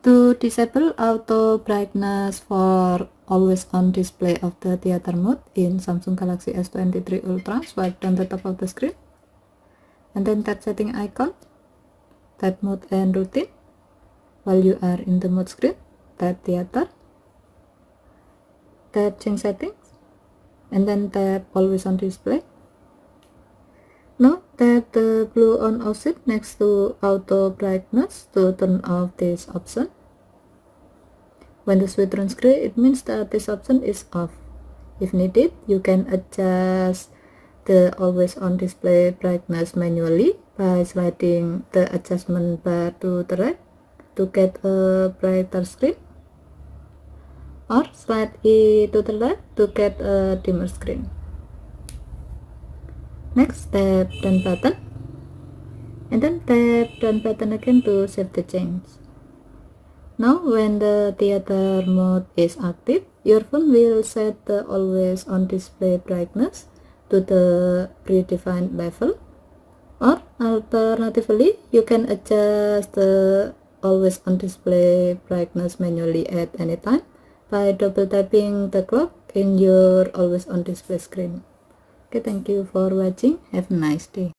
To disable auto brightness for always on display of the theater mode in Samsung Galaxy S23 Ultra, swipe down the top of the screen and then tap setting icon, tap mode and routine. While you are in the mode screen, tap theater, tap change settings, and then tap always on display. Now tap the blue on option next to auto brightness to turn off this option. When the switch turns gray, it means that this option is off. If needed, you can adjust the always on display brightness manually by sliding the adjustment bar to the right to get a brighter screen, or slide it to the left to get a dimmer screen. Next, tap done button and then tap done button again to save the change. Now when the theater mode is active, your phone will set the always on display brightness to the predefined level, or alternatively you can adjust the always on display brightness manually at any time by double tapping the clock in your always on display screen. Okay, thank you for watching. Have a nice day.